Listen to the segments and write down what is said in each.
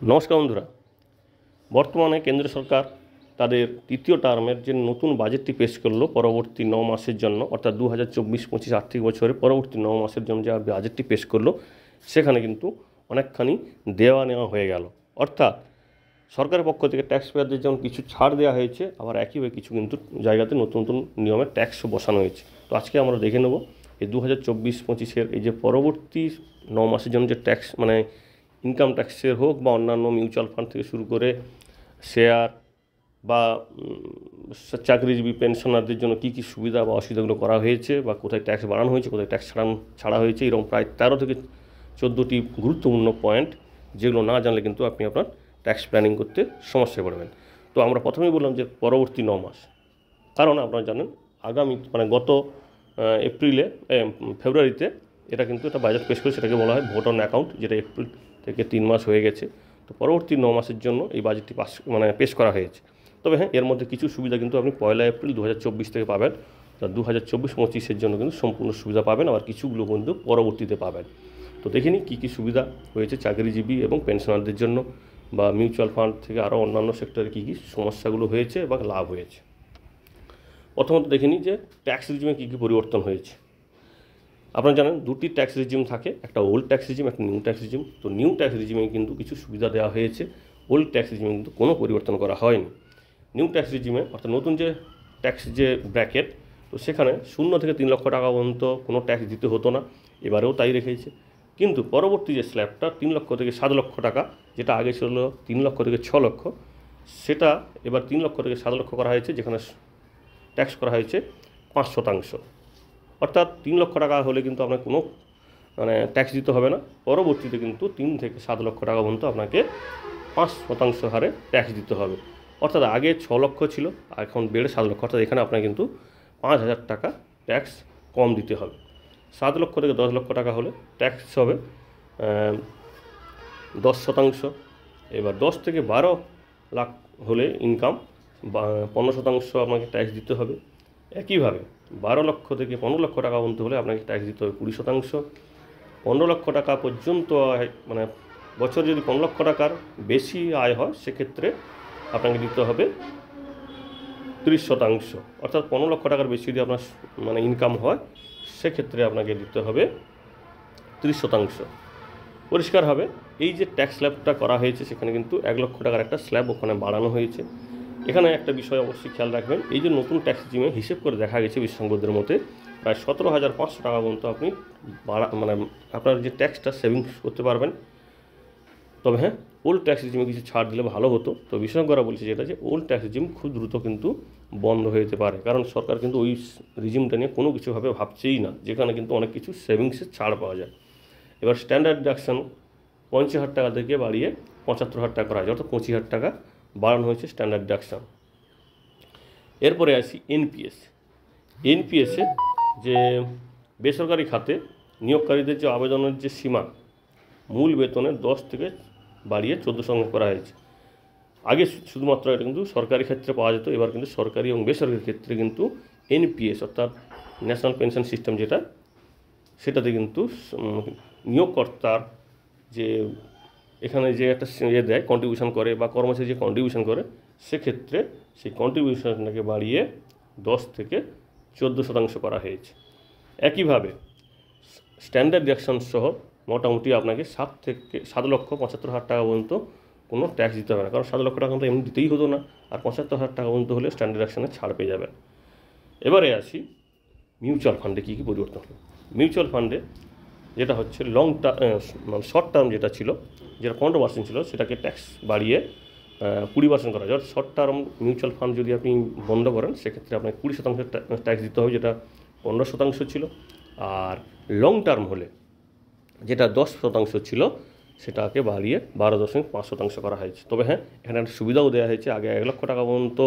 নমস্কার বন্ধুরা। বর্তমানে কেন্দ্র সরকার তাদের তৃতীয় টার্মের যে নতুন বাজেটটি পেশ করলো পরবর্তী 9 মাসের জন্য, অর্থাৎ 2024-25 আর্থিক বছরের পরবর্তী 9 মাসের জন্য যে বাজেটটি পেশ করলো সেখানে কিন্তু অনেকখানি দেওয়া নেওয়া হয়ে গেল। অর্থাৎ সরকারের পক্ষ থেকে ট্যাক্স পেয়ারদের যেমন কিছু ছাড় দেওয়া হয়েছে, আবার একইভাবে কিছু কিন্তু জায়গাতে নতুন নতুন নিয়মের ট্যাক্সও বসানো হয়েছে। তো আজকে আমরা দেখে নেব এই 2024-25 এই যে পরবর্তী 9 মাসের জন্য যে ট্যাক্স মানে ইনকাম ট্যাক্সের হোক বা অন্যান্য মিউচুয়াল ফান্ড থেকে শুরু করে শেয়ার বা চাকরিজীবী পেনশনারদের জন্য কী কী সুবিধা বা অসুবিধাগুলো করা হয়েছে, বা কোথায় ট্যাক্স বাড়ানো হয়েছে, কোথায় ট্যাক্স ছাড়া হয়েছে, এরকম প্রায় 13 থেকে 14টি গুরুত্বপূর্ণ পয়েন্ট যেগুলো না জানলে কিন্তু আপনি আপনার ট্যাক্স প্ল্যানিং করতে সমস্যায় পড়বেন। তো আমরা প্রথমেই বললাম যে পরবর্তী 9 মাস, কারণ আপনারা জানেন আগামী গত ফেব্রুয়ারিতে এটা কিন্তু একটা বাজেট পেশ করে, সেটাকে বলা হয় ভোট অন অ্যাকাউন্ট, যেটা এপ্রিল থেকে 3 মাস হয়ে গেছে। তো পরবর্তী 9 মাসের জন্য এই বাজেটটি পেশ করা হয়েছে। তবে হ্যাঁ, এর মধ্যে কিছু সুবিধা কিন্তু আপনি 1 এপ্রিল 2024 থেকে পাবেন। 2024-25 জন্য কিন্তু সম্পূর্ণ সুবিধা পাবেন, আবার কিছুগুলো কিন্তু পরবর্তীতে পাবেন। তো দেখে নিই কী কী সুবিধা হয়েছে চাকরিজীবী এবং পেনশনারদের জন্য, বা মিউচুয়াল ফান্ড থেকে আরও অন্যান্য সেক্টরে কী কী সমস্যাগুলো হয়েছে বা লাভ হয়েছে। প্রথমত দেখে নিই যে ট্যাক্স রিজিমে কী কী পরিবর্তন হয়েছে। আপনারা জানেন দুটি ট্যাক্স রিজিম থাকে, একটা ওল্ড ট্যাক্স রিজিম, একটা নিউ ট্যাক্স রিজিম। তো নিউ ট্যাক্স রিজিমে কিন্তু কিছু সুবিধা দেওয়া হয়েছে, ওল্ড ট্যাক্স রিজিমে কিন্তু কোনো পরিবর্তন করা হয়নি। নিউ ট্যাক্স রিজিমে অর্থাৎ নতুন যে ট্যাক্স যে ব্র্যাকেট, তো সেখানে 0 থেকে 3 লক্ষ টাকা পর্যন্ত কোনো ট্যাক্স দিতে হতো না, এবারেও তাই রেখেছে। কিন্তু পরবর্তী যে স্ল্যাবটা 3 লক্ষ থেকে 7 লক্ষ টাকা, যেটা আগে ছিল 3 লক্ষ থেকে 6 লক্ষ, সেটা এবার 3 লক্ষ থেকে 7 লক্ষ করা হয়েছে, যেখানে ট্যাক্স করা হয়েছে 5%। অর্থাৎ 3 লক্ষ টাকা হলে কিন্তু আপনার কোনো ট্যাক্স দিতে হবে না। পরবর্তীতে কিন্তু 3 থেকে 7 লক্ষ টাকা পর্যন্ত আপনাকে 5% হারে ট্যাক্স দিতে হবে। অর্থাৎ আগে 6 লক্ষ ছিল, এখন বেড়ে 7 লক্ষ, অর্থাৎ এখানে আপনার কিন্তু 5,000 টাকা ট্যাক্স কম দিতে হবে। 7 লক্ষ থেকে 10 লক্ষ টাকা হলে ট্যাক্স হবে 10%। এবার 10 থেকে 12 লাখ হলে ইনকাম 15% আপনাকে ট্যাক্স দিতে হবে। একইভাবে 12 লক্ষ থেকে 15 লক্ষ টাকা পর্যন্ত হলে আপনাকে ট্যাক্স দিতে হবে 20%। 15 লক্ষ টাকা পর্যন্ত বছর যদি 15 লক্ষ টাকার বেশি আয় হয়, সেক্ষেত্রে আপনাকে দিতে হবে 30%। অর্থাৎ 15 লক্ষ টাকার বেশি যদি আপনার ইনকাম হয়, সেক্ষেত্রে আপনাকে দিতে হবে 30%। পরিষ্কার হবে এই যে ট্যাক্স স্ল্যাবটা করা হয়েছে, সেখানে কিন্তু 1 লক্ষ টাকার একটা স্ল্যাব ওখানে বাড়ানো হয়েছে। এখানে একটা বিষয় অবশ্যই খেয়াল রাখবেন, এই যে নতুন ট্যাক্স রিজিমে হিসেব করে দেখা গেছে বিশেষজ্ঞদের মতে প্রায় 17,500 টাকা পর্যন্ত আপনি আপনার যে ট্যাক্সটা সেভিংস করতে পারবেন। তবে হ্যাঁ, ওল্ড ট্যাক্স রিজিমে কিছু ছাড় দিলে ভালো হতো। তো বিশেষজ্ঞরা বলছে যেটা যে ওল্ড ট্যাক্স রিজিম খুব দ্রুত কিন্তু বন্ধ হয়ে যেতে পারে, কারণ সরকার কিন্তু ওই রিজিমটা নিয়ে কোনো কিছুভাবে ভাবছেই না, যেখানে কিন্তু অনেক কিছু সেভিংসের ছাড় পাওয়া যায়। এবার স্ট্যান্ডার্ড ডিডাকশন 50,000 টাকা থেকে বাড়িয়ে 75,000 টাকা করা হয়েছে, অর্থাৎ 25,000 টাকা বাড়ানো হয়েছে স্ট্যান্ডার্ড ডিডাকশন। এরপরে আসি এনপিএসে যে বেসরকারি খাতে নিয়োগকারীদের যে আবেদনের যে সীমা মূল বেতনের 10 থেকে বাড়িয়ে 14% করা হয়েছে। আগে শুধুমাত্র এটা কিন্তু সরকারি ক্ষেত্রে পাওয়া যেত, এবার কিন্তু সরকারি এবং বেসরকারি ক্ষেত্রে কিন্তু এনপিএস অর্থাৎ ন্যাশনাল পেনশন সিস্টেম যেটা, সেটাতে কিন্তু নিয়োগকর্তার যে এখানে যে একটা দেয় কন্ট্রিবিউশন করে, বা কর্মচারী যে কন্ট্রিবিউশন করে, সেক্ষেত্রে সেই কন্ট্রিবিউশনটাকে বাড়িয়ে 10 থেকে 14% করা হয়েছে। একইভাবে স্ট্যান্ডার্ড ডিডাকশন সহ মোটামুটি আপনাকে 7,75,000 টাকা পর্যন্ত কোনো ট্যাক্স দিতে হবে না, কারণ 7 লক্ষ টাকা তো এমনি দিতেই হতো না, আর 75,000 টাকা পর্যন্ত হলে স্ট্যান্ডার্ড ডিডাকশনে ছাড় পেয়ে যাবেন। এবারে আসি মিউচুয়াল ফান্ডে কী কী পরিবর্তন হলো। মিউচুয়াল ফান্ডে যেটা হচ্ছে শর্ট টার্ম যেটা ছিল, যেটা 15% ছিল, সেটাকে ট্যাক্স বাড়িয়ে 20% করা যায়। শর্ট টার্ম মিউচুয়াল ফান্ড যদি আপনি বন্ধ করেন, সেক্ষেত্রে আপনাকে 20% ট্যাক্স দিতে হবে, যেটা 15% ছিল। আর লং টার্ম হলে যেটা 10% ছিল, সেটাকে বাড়িয়ে 12.5% করা হয়েছে। তবে হ্যাঁ, এখানে একটা সুবিধাও দেওয়া হয়েছে, আগে 1 লক্ষ টাকা পর্যন্ত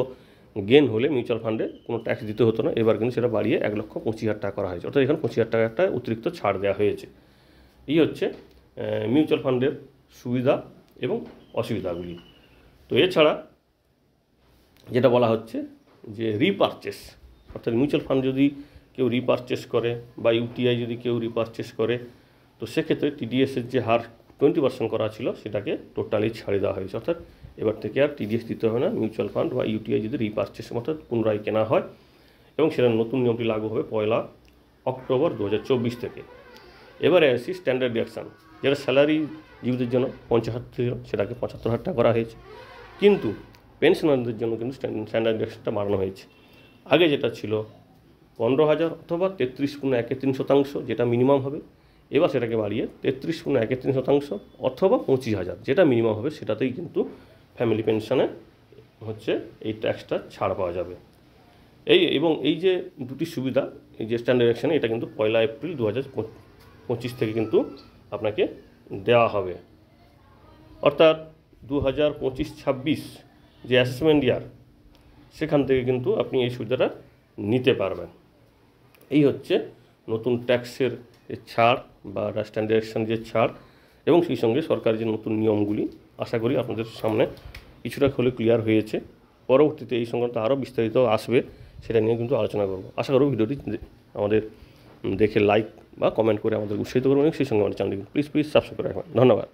গেন হলে মিউচুয়াল ফান্ডে কোনো ট্যাক্স দিতে হতো না, এবার কিন্তু সেটা বাড়িয়ে 1,25,000 টাকা করা হয়েছে, অর্থাৎ এখানে 25,000 টাকা একটা অতিরিক্ত ছাড় দেওয়া হয়েছে। এই হচ্ছে মিউচুয়াল ফান্ডের সুবিধা এবং অসুবিধাগুলি। তো এছাড়া যেটা বলা হচ্ছে যে রিপারচেস, অর্থাৎ মিউচুয়াল ফান্ড যদি কেউ রিপারচেস করে বা ইউটিআই যদি কেউ রিপারচেস করে, তো সেক্ষেত্রে টিডিএসের যে হার 20% করা ছিল সেটাকে টোটালি ছাড়িয়ে দেওয়া হয়েছে। অর্থাৎ এবার থেকে আর টিডিএস দিতে হবে না। মিউচুয়াল ফান্ড বা ইউটিআই যদি রিপারচেস অর্থাৎ পুনরায় কেনা হয়, এবং সেটার নতুন নিয়মটি লাগু হবে 1 অক্টোবর 2024 থেকে। এবারে আসি স্ট্যান্ডার্ড ডিডাকশান, যেটা স্যালারি জীবীদের জন্য 50,000 ছিল, সেটাকে 75,000 টাকা করা হয়েছে। কিন্তু পেনশনারদের জন্য কিন্তু স্ট্যান্ডার্ড ডিডাকশনটা বাড়ানো হয়েছে। আগে যেটা ছিল 15,000 অথবা 33.13%, যেটা মিনিমাম হবে। এবার সেটাকে বাড়িয়ে 33.13% অথবা 25,000, যেটা মিনিমাম হবে, সেটাতেই কিন্তু ফ্যামিলি পেনশনে হচ্ছে এই ট্যাক্সটা ছাড় পাওয়া যাবে। এবং এই যে দুটি সুবিধা, এই যে স্ট্যান্ডার্ড ডিডাকশানে, এটা কিন্তু 1 এপ্রিল 2025 থেকে কিন্তু আপনাকে দেওয়া হবে। অর্থাৎ 2025-26 যে অ্যাসেসমেন্ট ইয়ার, সেখান থেকে কিন্তু আপনি এই সুবিধাটা নিতে পারবেন। এই হচ্ছে নতুন ট্যাক্সের ছাড় বা স্ট্যান্ডার্ড ডিডাকশন যে ছাড়, এবং সেই সঙ্গে সরকারের যে নতুন নিয়মগুলি, আশা করি আপনাদের সামনে কিছুটা হলে ক্লিয়ার হয়েছে। পরবর্তীতে এই সংক্রান্ত আরও বিস্তারিত আসবে, সেটা নিয়ে কিন্তু আলোচনা করব। আশা করব ভিডিওটি আমাদের দেখে লাইক বা কমেন্ট করে আমাদের উৎসাহিত করবেন, সেই সঙ্গে আমাদের চ্যানেলটি প্লিজ সাবস্ক্রাইব করে রাখবেন। ধন্যবাদ।